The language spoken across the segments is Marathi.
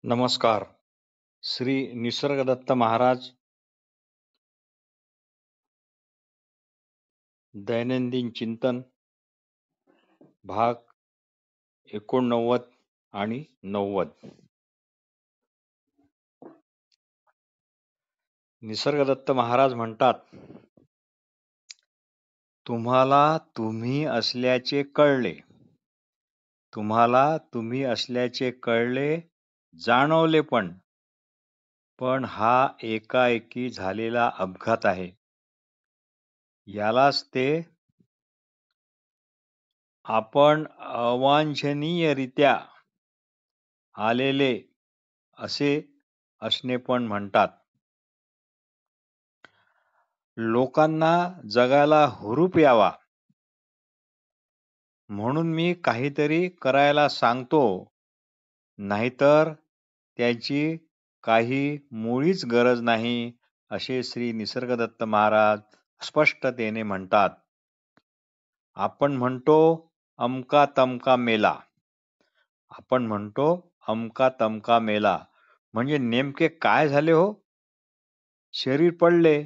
नमस्कार. श्री निसर्गदत्त महाराज दैनंदिन चिंतन भाग 89 आणि 90. निसर्गदत्त महाराज म्हणतात, तुम्हाला तुम्ही असल्याचे कळले, तुम्हाला तुम्ही असल्याचे कळले, जाणवले पण हा एकाएकी झालेला अपघात आहे. यालाच ते आपण अवांछनीयरित्या आलेले असे असणे पण म्हणतात. लोकांना जगायला हुरूप यावा म्हणून मी काहीतरी करायला सांगतो, नाहीतर त्याची काही मुळीच गरज नाही, असे श्री निसर्गदत्त महाराज स्पष्टतेने म्हणतात. आपण म्हणतो अमका तमका मेला, आपण म्हणतो अमका तमका मेला, म्हणजे नेमके काय झाले हो? शरीर पडले,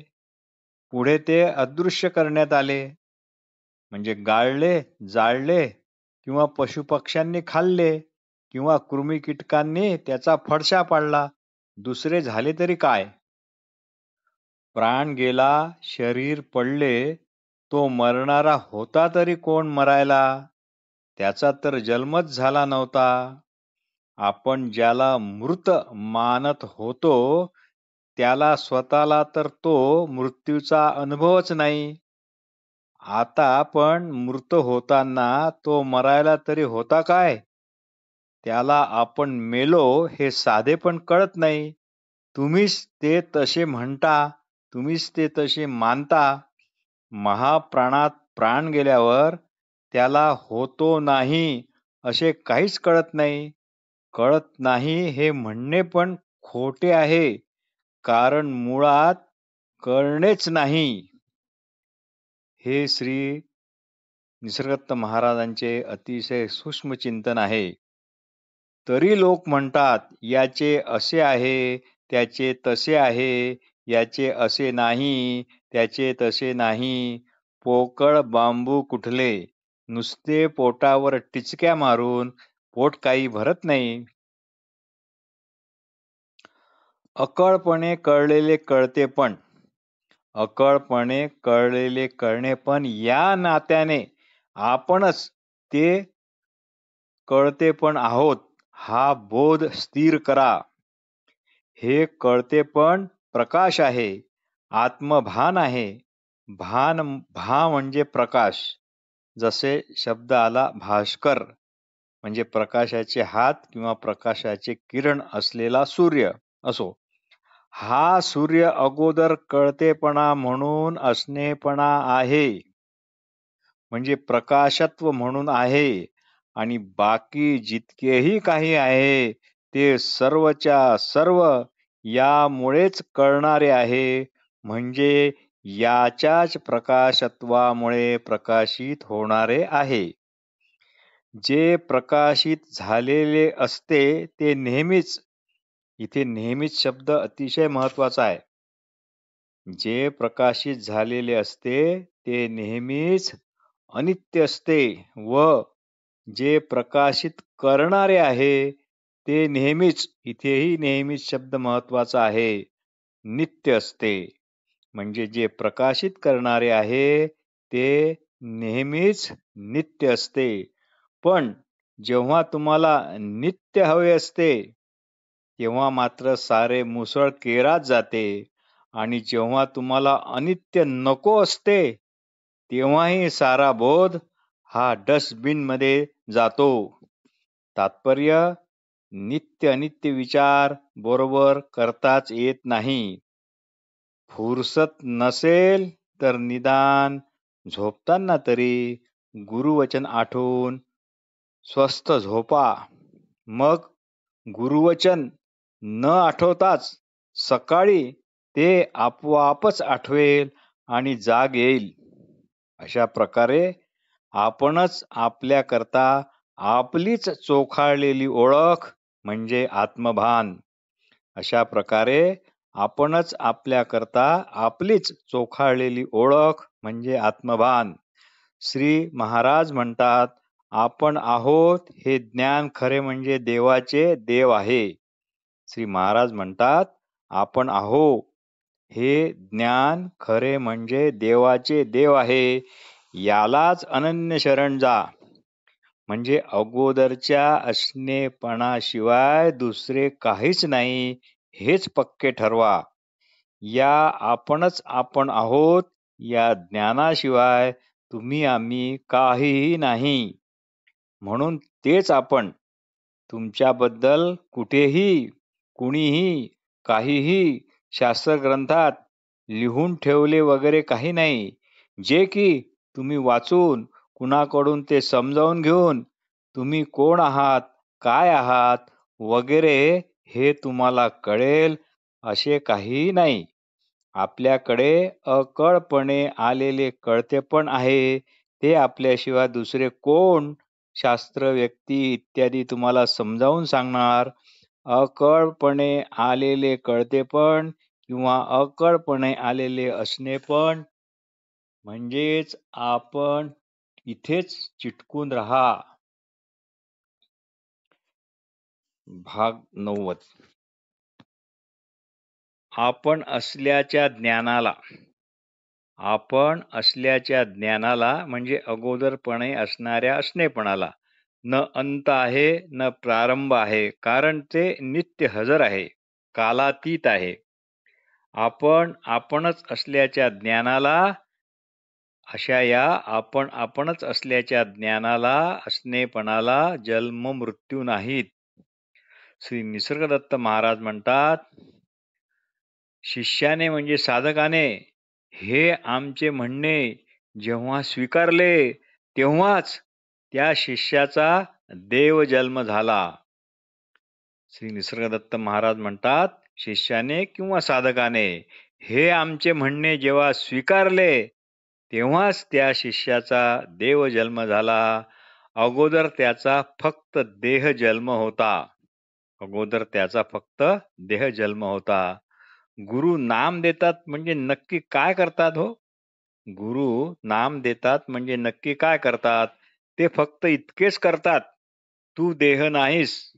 पुढे ते अदृश्य करण्यात आले, म्हणजे गाळले, जाळले, किंवा पशुपक्ष्यांनी खाल्ले, किंवा कृमी कीटकांनी त्याचा फडशा पाडला. दुसरे झाले तरी काय? प्राण गेला, शरीर पडले, तो मरणारा होता तरी कोण मरायला? त्याचा तर जन्मच झाला नव्हता. आपण ज्याला मृत मानत होतो त्याला स्वतःला तर तो मृत्यूचा अनुभवच नाही. आता पण मृत होताना तो मरायला तरी होता काय? त्याला आपण मेलो हे साधे पण कळत नाही. तुम्हीच ते तसे म्हणता, तुम्हीच ते तसे मानता. महाप्राणात प्राण गेल्यावर त्याला होतो नाही असे काहीच कळत नाही. कळत नाही हे म्हणणे पण खोटे आहे, कारण मुळात कळणेच नाही. हे श्री निसर्गदत्त महाराजांचे अतिशय सूक्ष्म चिंतन आहे. तरी लोक म्हणतात, याचे असे आहे, त्याचे तसे आहे, याचे असे नाही, त्याचे तसे नाही. पोकळ बांबू कुठले, नुसते पोटावर टिचक्या मारून पोट काही भरत नाही. अकळपणे कळलेले कळते पण, अकळपणे कळलेले कळणे पण, या नात्याने आपणच ते कळते पण आहोत हा बोध स्थिर करा. हे कळते पण प्रकाश आहे, आत्मभान आहे. भा म्हणजे प्रकाश. जसे शब्द आला भास्कर, म्हणजे प्रकाशाचे हात किंवा प्रकाशाचे किरण असलेला सूर्य असो. हा सूर्य अगोदर कळतेपणा म्हणून असणेपणा आहे, म्हणजे प्रकाशत्व म्हणून आहे, आणि बाकी जितकेही काही आहे ते सर्वच्या सर्व यामुळेच कळणारे आहे, म्हणजे याच्याच प्रकाशत्वामुळे प्रकाशित होणारे आहे. जे प्रकाशित झालेले असते ते नेहमीच, इथे नेहमीच शब्द अतिशय महत्वाचा आहे. जे प्रकाशित झालेले असते ते नेहमीच अनित्य असते, व जे प्रकाशित करणारे आहे ते नेहमीच, इथेही नेहमीच शब्द महत्वाचा आहे, नित्य असते. म्हणजे जे प्रकाशित करणारे आहे ते नेहमीच नित्य असते. पण जेव्हा तुम्हाला नित्य हवे असते तेव्हा मात्र सारे मुसळ केरात जाते, आणि जेव्हा तुम्हाला अनित्य नको असते तेव्हाही सारा बोध हा डस्टबिन मध्ये जातो. तात्पर्य, नित्य अनित्य विचार बरोबर करताच येत नाही. फुरसत नसेल तर निदान झोपताना तरी गुरुवचन आठवून स्वस्थ झोपा. मग गुरुवचन न आठवताच सकाळी ते आपोआपच आठवेल आणि जाग येईल. अशा प्रकारे आपणच आपल्याकरता आपलीच चोखाळलेली ओळख म्हणजे आत्मभान. अशा प्रकारे आपणच आपल्याकरता आपलीच चोखाळलेली ओळख म्हणजे आत्मभान. श्री महाराज म्हणतात, आपण आहोत हे ज्ञान खरे म्हणजे देवाचे देव आहे. श्री महाराज म्हणतात, आपण आहो हे ज्ञान खरे म्हणजे देवाचे देव आहे. यालाच अनन्य शरण जा. म्हणजे अगोदरच्या असणेपणाशिवाय दुसरे काहीच नाही हेच पक्के ठरवा. या आपणच आपण आहोत या ज्ञानाशिवाय तुम्ही आम्ही काहीही नाही. म्हणून तेच आपण. तुमच्याबद्दल कुठेही कुणीही काहीही शास्त्रग्रंथात लिहून ठेवले वगैरे काही नाही. जे की तुम्ही वाचून कुणाकडून ते समजावून घेऊन तुम्ही कोण आहात, काय आहात वगैरे हे तुम्हाला कळेल असे काहीही नाही. आपल्याकडे अकळपणे आलेले कळतेपण आहे. ते आपल्याशिवाय दुसरे कोण शास्त्र व्यक्ती इत्यादी तुम्हाला समजावून सांगणार. अकळपणे आलेले कळतेपण किंवा अकळपणे आलेले असणेपण म्हणजेच आपण इथेच चिटकून राहा. भाग 90. आपण असल्याच्या ज्ञानाला म्हणजे अगोदरपणे असणाऱ्या असणेपणाला न अंत आहे न प्रारंभ आहे, कारण ते नित्य हजर आहे, कालातीत आहे. आपणच असल्याच्या ज्ञानाला अशा या आपणच असल्याच्या ज्ञानाला असणेपणाला जन्म मृत्यू नाहीत. श्री निसर्गदत्त महाराज म्हणतात, शिष्याने म्हणजे साधकाने हे आमचे म्हणणे जेव्हा स्वीकारले तेव्हाच त्या शिष्याचा देव जन्म झाला. श्री निसर्गदत्त महाराज म्हणतात, शिष्याने किंवा साधकाने हे आमचे म्हणणे जेव्हा स्वीकारले तेव्हाच त्या शिष्याचा देव जन्म झाला. अगोदर त्याचा फक्त देह जन्म होता. गुरु नाम देतात म्हणजे नक्की काय करतात हो? गुरु नाम देतात म्हणजे नक्की काय करतात? ते फक्त इतकेच करतात, तू देह नाहीस,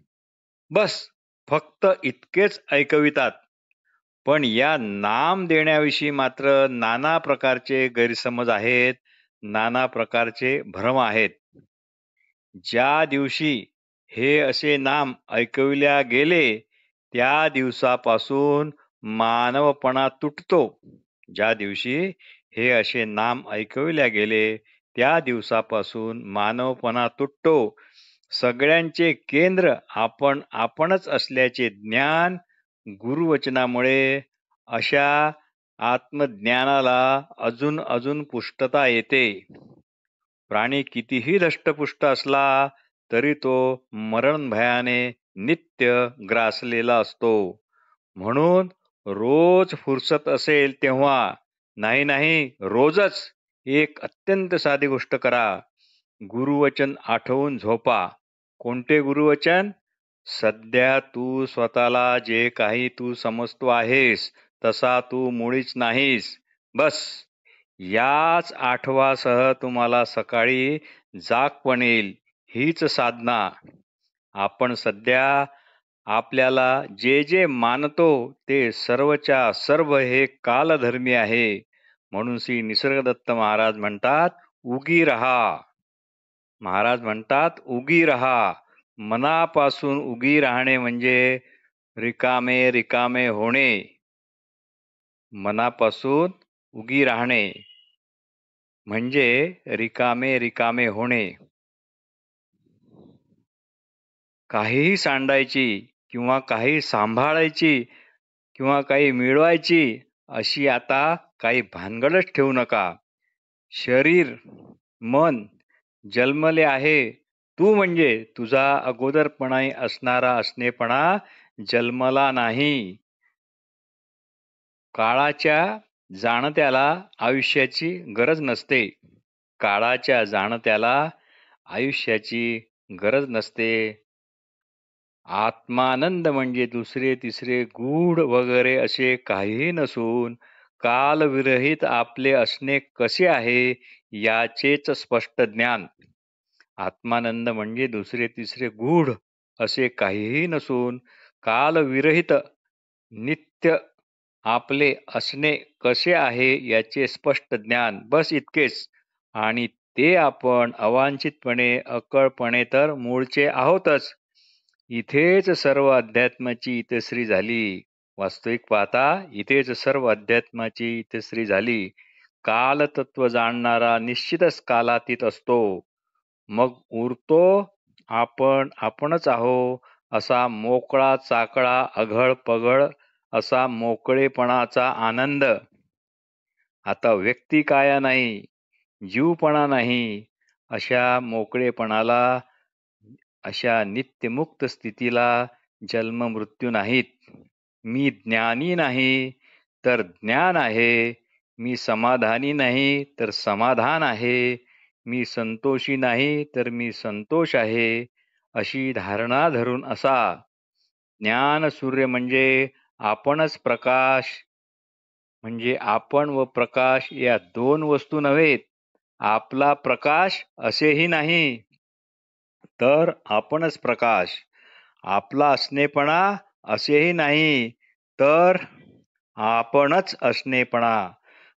बस फक्त इतकेच ऐकवितात. पण या नाम देण्याविषयी मात्र नाना प्रकारचे गैरसमज आहेत, नाना प्रकारचे भ्रम आहेत. ज्या दिवशी हे असे नाम ऐकविल्या गेले त्या दिवसापासून मानवपणा तुटतो. ज्या दिवशी हे असे नाम ऐकविल्या गेले त्या दिवसापासून मानवपणा तुटतो. सगळ्यांचे केंद्र आपणच असल्याचे ज्ञान गुरुवचनामुळे अशा आत्मज्ञानाला अजून पुष्टता येते. प्राणी कितीही धष्टपुष्ट असला तरी तो मरण भयाने नित्य ग्रासलेला असतो. म्हणून रोज फुरसत असेल तेव्हा, नाही रोजच एक अत्यंत साधी गोष्ट करा. गुरुवचन आठवून झोपा. कोणते गुरुवचन? सध्या तू स्वतःला जे काही तू समजतो आहेस तसा तू मुळीच नाहीस. बस याच आठवासह तुम्हाला सकाळी जाग पण येईल. हीच साधना. आपण सध्या आपल्याला जे मानतो ते सर्वच्या सर्व हे कालधर्मी आहे. म्हणून श्री निसर्गदत्त महाराज म्हणतात, उगी रहा. महाराज म्हणतात, उगी रहा. मनापासून उगी राहणे म्हणजे रिकामे होणे. मनापासून उगी राहणे म्हणजे रिकामे होणे. काहीही सांडायची किंवा काही सांभाळायची किंवा काही मिळवायची अशी आता काही भानगडच ठेवू नका. शरीर मन जन्मले आहे. तू म्हणजे तुझा अगोदरपणाही असणारा असणेपणा जन्मला नाही. काळाच्या जाणत्याला आयुष्याची गरज नसते. काळाच्या जाणत्याला आयुष्याची गरज नसते. आत्मानंद म्हणजे दुसरे तिसरे गूढ वगैरे असे काहीही नसून कालविरहित आपले असणे कसे आहे याचेच स्पष्ट ज्ञान. आत्मानंद म्हणजे दुसरे तिसरे गूढ असे काहीही नसून कालविरहित नित्य आपले असणे कसे आहे याचे स्पष्ट ज्ञान. बस इतकेच. आणि ते आपण अवांछितपणे अकळपणे तर मूळचे आहोतच. इथेच सर्व अध्यात्माची इतश्री झाली. वास्तविक पाहता इथेच सर्व अध्यात्माची इतश्री झाली. कालतत्व जाणणारा निश्चितच कालातीत असतो. मग उरतो आपणच आहो असा मोकळा चाकळा अघळ पघळ असा मोकळेपणाचा आनंद. आता व्यक्ती काया नाही, जीवपणा नाही, अशा मोकळेपणाला, अशा नित्यमुक्त स्थितीला जन्म मृत्यू नाहीत. मी ज्ञानी नाही तर ज्ञान आहे. मी समाधानी नाही तर समाधान आहे. मी संतोषी नाही तर मी संतोष आहे. अशी धारणा धरून असा. ज्ञान सूर्य म्हणजे आपणच प्रकाश, म्हणजे आपण व प्रकाश या दोन वस्तू नव्हेत. आपला प्रकाश असेही नाही तर आपणच प्रकाश. आपला असणेपणा असेही नाही तर आपणच असणेपणा.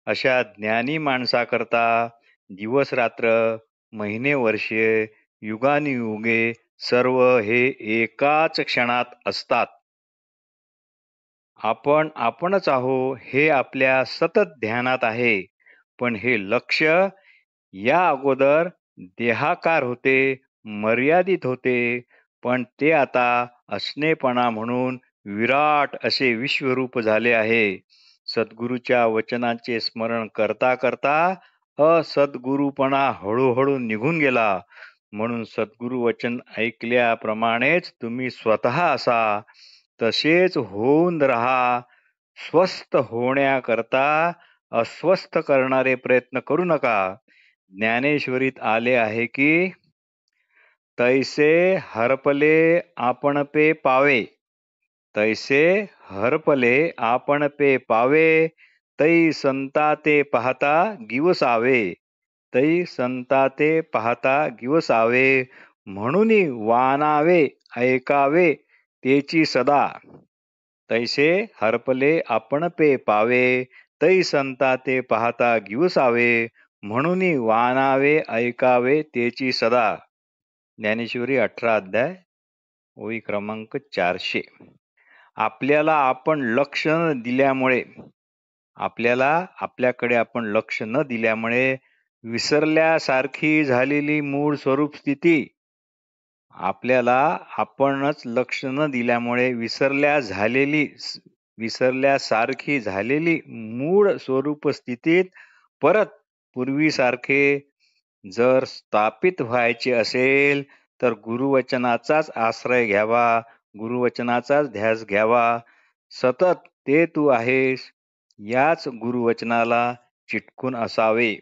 अशा ज्ञानी माणसाकरता दिवस रात्र, महिने वर्षे, युगानुयुगे सर्व हे एकाच क्षणात असतात. आपणच आहो हे आपल्या सतत ध्यानात आहे. पण हे लक्ष या अगोदर देहाकार होते, मर्यादित होते. पण ते आता असणेपणा म्हणून विराट असे विश्वरूप झाले आहे. सद्गुरूच्या वचनाचे स्मरण करता करता असद्गुरूपणा हळूहळू निघून गेला. म्हणून सद्गुरू वचन ऐकल्याप्रमाणेच तुम्ही स्वतः असा. तसेच होऊन राहा. स्वस्थ होण्याकरता अस्वस्थ करणारे प्रयत्न करू नका. ज्ञानेश्वरीत आले आहे की तैसे हरपले आपण पे पावे, तैसे हरपले आपण पे पावे, तै संता ते पाहता गिवसावे, तै संता ते पाहता गिवसावे. म्हणून वानावे ऐकावे तेची सदा. तैसे हरपले आपण पे पावे, तै संता ते पाहता गिवसावे. म्हणून वानावे ऐकावे तेची सदा. ज्ञानेश्वरी 18 अध्याय ओळी क्रमांक 400. आपल्याला आपण लक्ष न दिल्यामुळे, आपल्याकडे आपण लक्ष न दिल्यामुळे विसरल्यासारखी झालेली मूळ स्वरूप स्थिती, आपल्याला आपणच लक्ष न दिल्यामुळे विसरल्यासारखी झालेली मूळ स्वरूप स्थितीत परत पूर्वीसारखे जर स्थापित व्हायचे असेल तर गुरुवचनाचाच आश्रय घ्यावा, गुरुवचनाचाच ध्यास घ्यावा. सतत ते तू आहेस याच गुरुवचनाला चिटकून असावे.